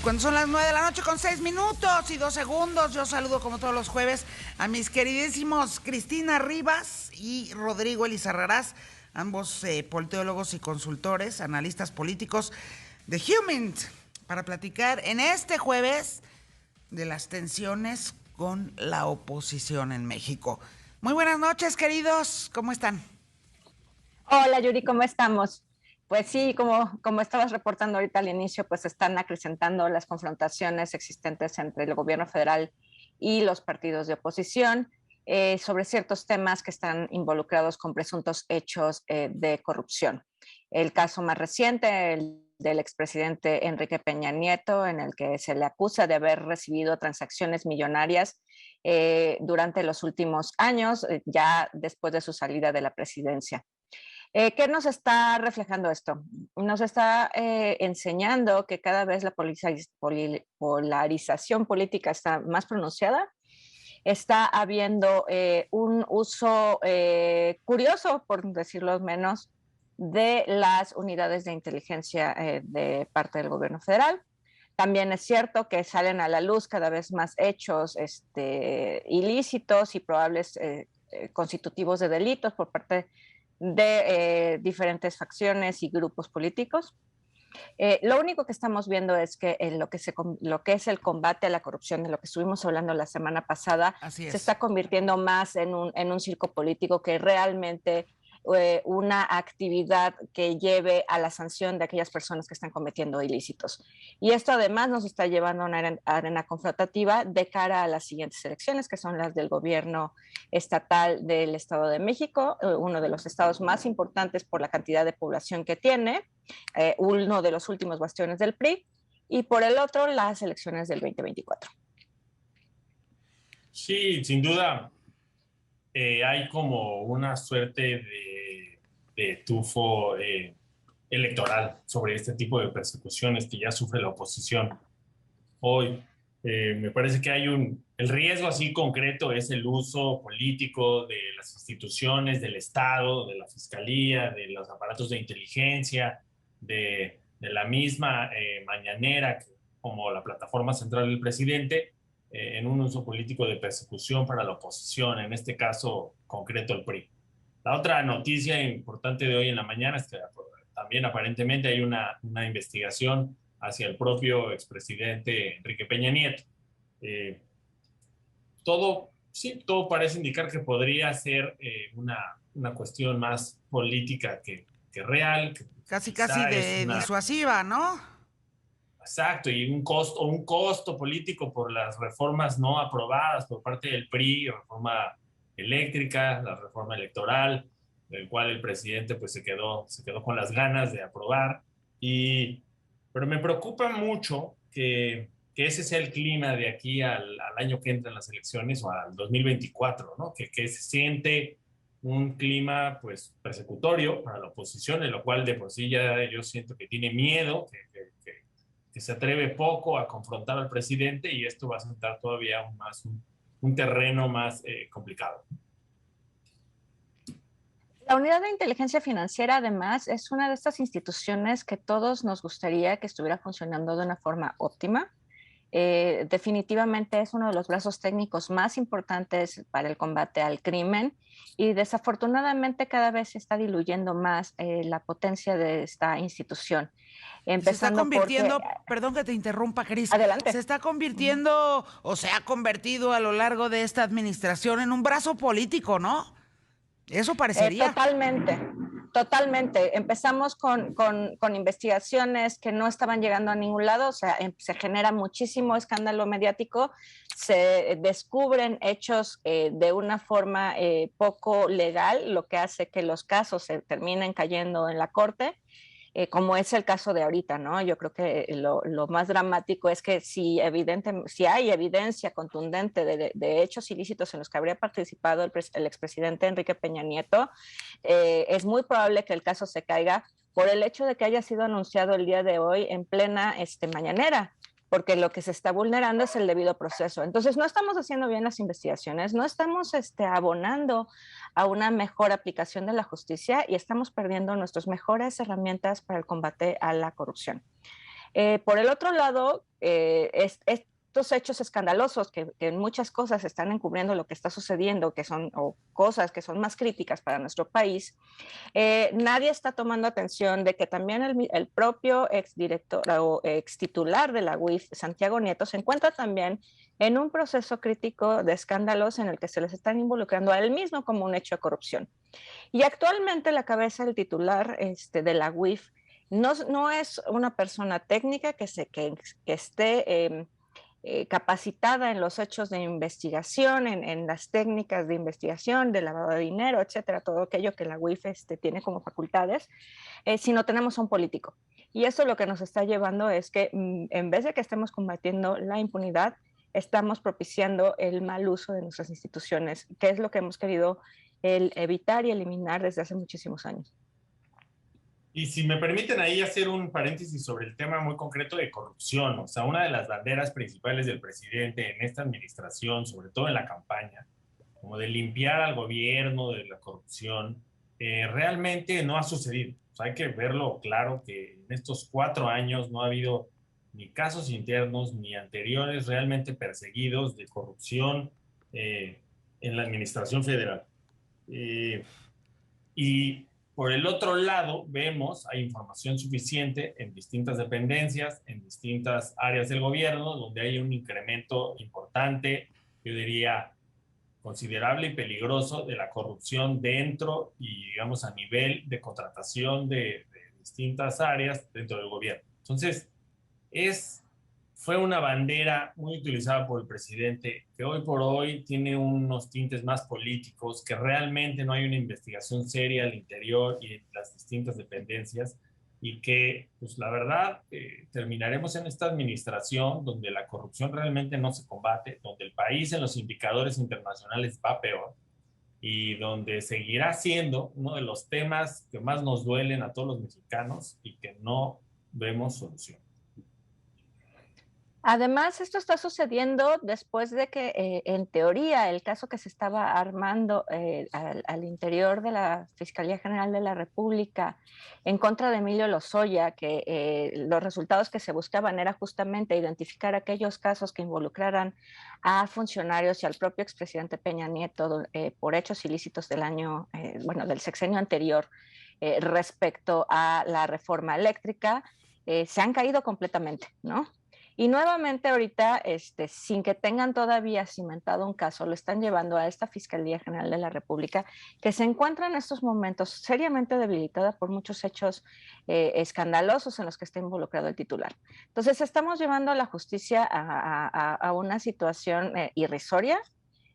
Cuando son las 9 de la noche con 6 minutos y 2 segundos, yo saludo como todos los jueves a mis queridísimos Cristina Rivas y Rodrigo Elizarrarás, ambos politólogos y consultores, analistas políticos de Humint, para platicar en este jueves de las tensiones con la oposición en México. Muy buenas noches, queridos, ¿cómo están? Hola Yuri, ¿cómo estamos? Pues sí, como estabas reportando ahorita al inicio, pues están acrecentando las confrontaciones existentes entre el gobierno federal y los partidos de oposición sobre ciertos temas que están involucrados con presuntos hechos de corrupción. El caso más reciente, el del expresidente Enrique Peña Nieto, en el que se le acusa de haber recibido transacciones millonarias durante los últimos años, ya después de su salida de la presidencia. ¿Qué nos está reflejando esto? Nos está enseñando que cada vez la polarización política está más pronunciada. Está habiendo un uso curioso, por decirlo menos, de las unidades de inteligencia de parte del gobierno federal. También es cierto que salen a la luz cada vez más hechos ilícitos y probables constitutivos de delitos por parte de diferentes facciones y grupos políticos. Lo único que estamos viendo es que lo que es el combate a la corrupción, de lo que estuvimos hablando la semana pasada, se está convirtiendo más en un circo político que realmente una actividad que lleve a la sanción de aquellas personas que están cometiendo ilícitos. Y esto además nos está llevando a una arena confrontativa de cara a las siguientes elecciones, que son las del gobierno estatal del Estado de México, uno de los estados más importantes por la cantidad de población que tiene, uno de los últimos bastiones del PRI, y por el otro, las elecciones del 2024. Sí, sin duda, hay como una suerte de tufo electoral sobre este tipo de persecuciones que ya sufre la oposición hoy. Me parece que el riesgo así concreto es el uso político de las instituciones, del Estado, de la Fiscalía, de los aparatos de inteligencia, de la misma mañanera, como la plataforma central del presidente, en un uso político de persecución para la oposición, en este caso concreto el PRI. La otra noticia importante de hoy en la mañana es que también aparentemente hay una investigación hacia el propio expresidente Enrique Peña Nieto. Todo parece indicar que podría ser una cuestión más política que real. Que casi disuasiva, ¿no? Exacto, y un costo político por las reformas no aprobadas por parte del PRI, la reforma eléctrica, la reforma electoral, del cual el presidente pues se quedó con las ganas de aprobar. Pero me preocupa mucho que ese sea el clima de aquí al año que entra en las elecciones o al 2024, ¿no? Que se siente un clima pues persecutorio para la oposición, en lo cual de por sí ya yo siento que tiene miedo, que se atreve poco a confrontar al presidente, y esto va a sentar todavía aún más un terreno más complicado. La Unidad de Inteligencia Financiera, además, es una de estas instituciones que todos nos gustaría que estuviera funcionando de una forma óptima. Definitivamente es uno de los brazos técnicos más importantes para el combate al crimen, y desafortunadamente cada vez se está diluyendo más la potencia de esta institución. Se está convirtiendo, perdón que te interrumpa, Cris, adelante. Se está convirtiendo o se ha convertido a lo largo de esta administración en un brazo político, ¿no? Eso parecería. Totalmente. Empezamos con investigaciones que no estaban llegando a ningún lado, o sea, se genera muchísimo escándalo mediático, se descubren hechos de una forma poco legal, lo que hace que los casos se terminen cayendo en la corte. Como es el caso de ahorita, ¿no? Yo creo que lo más dramático es que si hay evidencia contundente de hechos ilícitos en los que habría participado el expresidente Enrique Peña Nieto, es muy probable que el caso se caiga por el hecho de que haya sido anunciado el día de hoy en plena mañanera, porque lo que se está vulnerando es el debido proceso. Entonces, no estamos haciendo bien las investigaciones, no estamos abonando a una mejor aplicación de la justicia, y estamos perdiendo nuestras mejores herramientas para el combate a la corrupción. Por el otro lado, estos hechos escandalosos que en muchas cosas están encubriendo lo que está sucediendo, que son o cosas que son más críticas para nuestro país, nadie está tomando atención de que también el propio exdirector o extitular de la UIF, Santiago Nieto, se encuentra también en un proceso crítico de escándalos en el que se les están involucrando a él mismo como un hecho de corrupción. Y actualmente la cabeza del titular de la UIF no es una persona técnica que esté capacitada en los hechos de investigación, en las técnicas de investigación, de lavado de dinero, etcétera, todo aquello que la UIF tiene como facultades, sino tenemos a un político. Y eso lo que nos está llevando es que en vez de que estemos combatiendo la impunidad, estamos propiciando el mal uso de nuestras instituciones, que es lo que hemos querido evitar y eliminar desde hace muchísimos años. Y si me permiten ahí hacer un paréntesis sobre el tema muy concreto de corrupción, o sea, una de las banderas principales del presidente en esta administración, sobre todo en la campaña, como de limpiar al gobierno de la corrupción, realmente no ha sucedido. O sea, hay que verlo claro que en estos 4 años no ha habido ni casos internos ni anteriores realmente perseguidos de corrupción en la administración federal. Y por el otro lado, vemos, hay información suficiente en distintas dependencias, en distintas áreas del gobierno, donde hay un incremento importante, yo diría considerable y peligroso, de la corrupción dentro y, digamos, a nivel de contratación de distintas áreas dentro del gobierno. Entonces, fue una bandera muy utilizada por el presidente, que hoy por hoy tiene unos tintes más políticos, que realmente no hay una investigación seria al interior y en las distintas dependencias, y que, pues la verdad, terminaremos en esta administración donde la corrupción realmente no se combate, donde el país en los indicadores internacionales va peor, y donde seguirá siendo uno de los temas que más nos duelen a todos los mexicanos y que no vemos solución. Además, esto está sucediendo después de que, en teoría, el caso que se estaba armando al interior de la Fiscalía General de la República en contra de Emilio Lozoya, que los resultados que se buscaban era justamente identificar aquellos casos que involucraran a funcionarios y al propio expresidente Peña Nieto por hechos ilícitos del sexenio anterior respecto a la reforma eléctrica, se han caído completamente, ¿no? Y nuevamente ahorita, sin que tengan todavía cimentado un caso, lo están llevando a esta Fiscalía General de la República, que se encuentra en estos momentos seriamente debilitada por muchos hechos escandalosos en los que está involucrado el titular. Entonces, estamos llevando a la justicia a una situación irrisoria.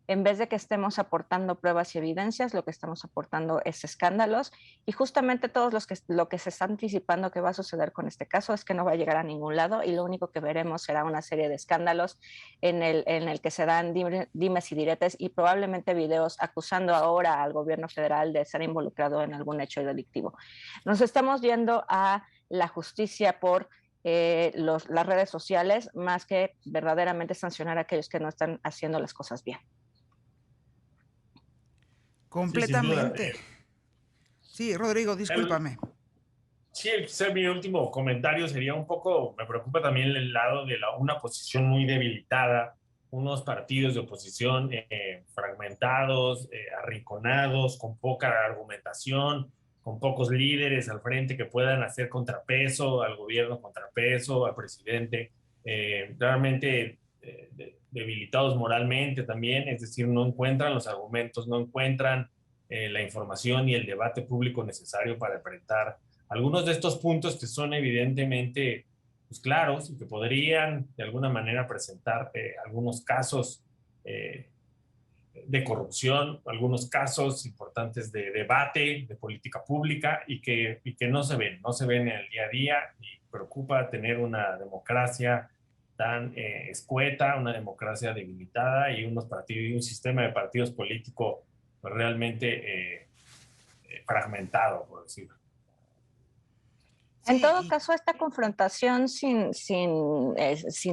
En vez de que estemos aportando pruebas y evidencias, lo que estamos aportando es escándalos, y justamente lo que se está anticipando que va a suceder con este caso es que no va a llegar a ningún lado, y lo único que veremos será una serie de escándalos en el que se dan dimes y diretes, y probablemente videos acusando ahora al gobierno federal de ser involucrado en algún hecho delictivo. Nos estamos yendo a la justicia por las redes sociales, más que verdaderamente sancionar a aquellos que no están haciendo las cosas bien. Completamente. Sí, Rodrigo, discúlpame. Sí, quizá mi último comentario sería un poco, me preocupa también el lado de una oposición muy debilitada, unos partidos de oposición fragmentados, arrinconados, con poca argumentación, con pocos líderes al frente que puedan hacer contrapeso al gobierno, contrapeso al presidente, realmente debilitados moralmente también, es decir, no encuentran los argumentos, no encuentran la información y el debate público necesario para enfrentar algunos de estos puntos que son evidentemente pues, claros y que podrían de alguna manera presentar algunos casos de corrupción, algunos casos importantes de debate, de política pública y que no se ven en el día a día, y preocupa tener una democracia tan escueta, una democracia debilitada y unos partidos y un sistema de partidos políticos pues, realmente fragmentado, por decirlo. En Sí, todo caso, esta confrontación sin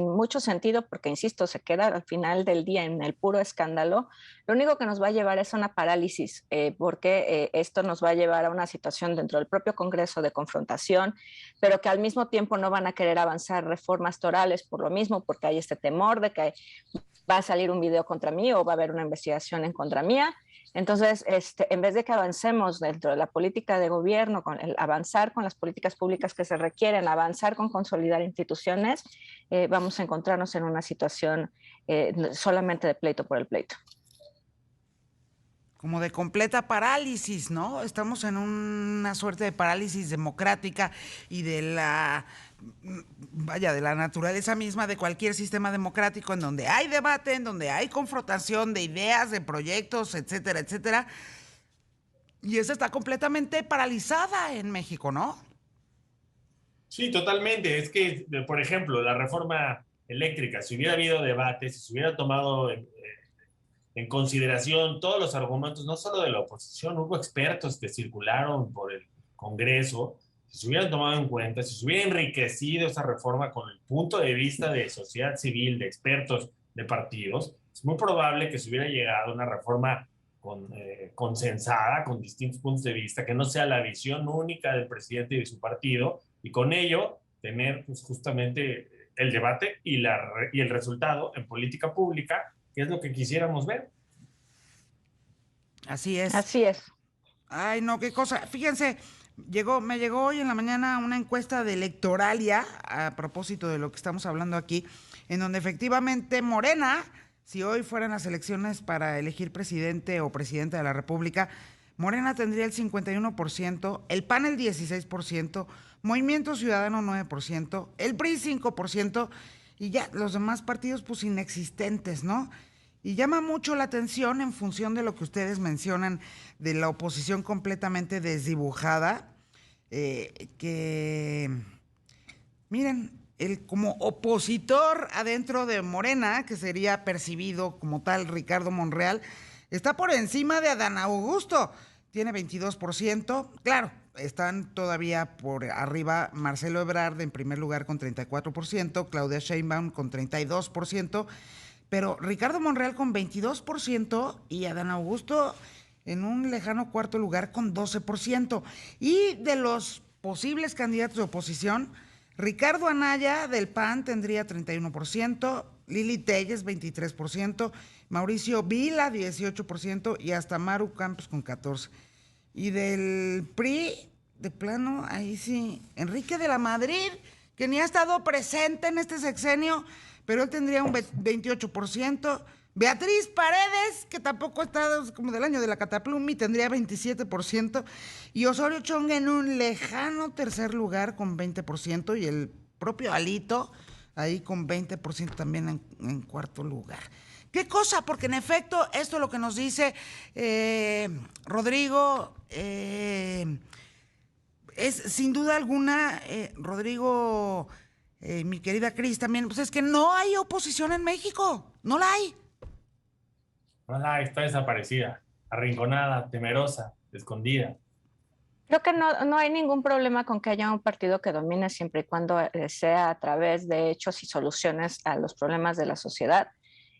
mucho sentido, porque insisto, se queda al final del día en el puro escándalo, lo único que nos va a llevar es a una parálisis, porque esto nos va a llevar a una situación dentro del propio Congreso de confrontación, pero que al mismo tiempo no van a querer avanzar reformas torales por lo mismo, porque hay este temor de que va a salir un video contra mí o va a haber una investigación en contra mía. Entonces, en vez de que avancemos dentro de la política de gobierno, avanzar con las políticas públicas que se requieren, avanzar con consolidar instituciones, vamos a encontrarnos en una situación solamente de pleito por el pleito. como de completa parálisis, ¿no? Estamos en una suerte de parálisis democrática y de vaya, de la naturaleza misma de cualquier sistema democrático, en donde hay debate, en donde hay confrontación de ideas, de proyectos, etcétera, etcétera. Y esa está completamente paralizada en México, ¿no? Sí, totalmente. Es que, por ejemplo, la reforma eléctrica, si hubiera habido debate, si se hubiera tomado en consideración todos los argumentos, no solo de la oposición, hubo expertos que circularon por el Congreso, si se hubieran tomado en cuenta, si se hubiera enriquecido esa reforma con el punto de vista de sociedad civil, de expertos, de partidos, es muy probable que se hubiera llegado a una reforma consensada, con distintos puntos de vista, que no sea la visión única del presidente y de su partido, y con ello tener pues, justamente el debate y el resultado en política pública, que es lo que quisiéramos ver. Así es. Así es. Ay, no, qué cosa. Fíjense, me llegó hoy en la mañana una encuesta de Electoralia, a propósito de lo que estamos hablando aquí, en donde efectivamente Morena, si hoy fueran las elecciones para elegir presidente o presidenta de la República, Morena tendría el 51%, el PAN el 16%, Movimiento Ciudadano 9%, el PRI 5%, y ya los demás partidos pues inexistentes, ¿no? Y llama mucho la atención en función de lo que ustedes mencionan de la oposición completamente desdibujada, que, miren, como opositor adentro de Morena, que sería percibido como tal Ricardo Monreal, está por encima de Adán Augusto, tiene 22%, claro, están todavía por arriba Marcelo Ebrard en primer lugar con 34%, Claudia Sheinbaum con 32%, pero Ricardo Monreal con 22% y Adán Augusto en un lejano cuarto lugar con 12%. Y de los posibles candidatos de oposición, Ricardo Anaya del PAN tendría 31%, Lili Telles 23%, Mauricio Vila 18% y hasta Maru Campos con 14%. Y del PRI, de plano, ahí sí, Enrique de la Madrid, que ni ha estado presente en este sexenio, pero él tendría un 28%. Beatriz Paredes, que tampoco ha estado como del año de la Cataplumi, tendría 27%. Y Osorio Chong en un lejano tercer lugar con 20%. Y el propio Alito ahí con 20% también en cuarto lugar. ¿Qué cosa? Porque en efecto, esto es lo que nos dice Rodrigo, es sin duda alguna, Rodrigo, mi querida Cris también, pues es que no hay oposición en México, no la hay. Hola, está desaparecida, arrinconada, temerosa, escondida. Creo que no hay ningún problema con que haya un partido que domine siempre y cuando sea a través de hechos y soluciones a los problemas de la sociedad.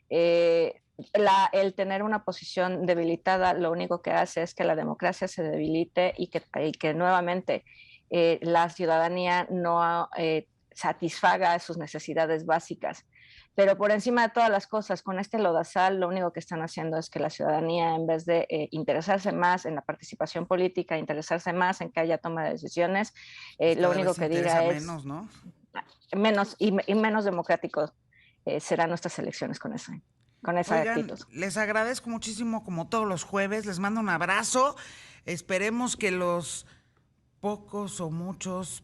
El tener una posición debilitada lo único que hace es que la democracia se debilite y que nuevamente la ciudadanía no satisfaga sus necesidades básicas. Pero por encima de todas las cosas, con este lodazal, lo único que están haciendo es que la ciudadanía, en vez de interesarse más en la participación política, interesarse más en que haya toma de decisiones, lo único que diga es menos, ¿no? Menos y menos democráticos serán nuestras elecciones con esa Oigan, actitud. les agradezco muchísimo como todos los jueves, les mando un abrazo, esperemos que los pocas o muchas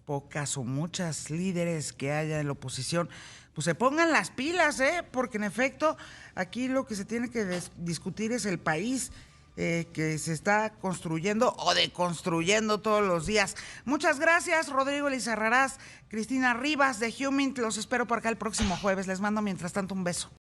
líderes que haya en la oposición, pues se pongan las pilas, porque en efecto aquí lo que se tiene que discutir es el país que se está construyendo o deconstruyendo todos los días. Muchas gracias, Rodrigo Elizarrarás, Cristina Rivas de Humint, los espero por acá el próximo jueves, les mando mientras tanto un beso.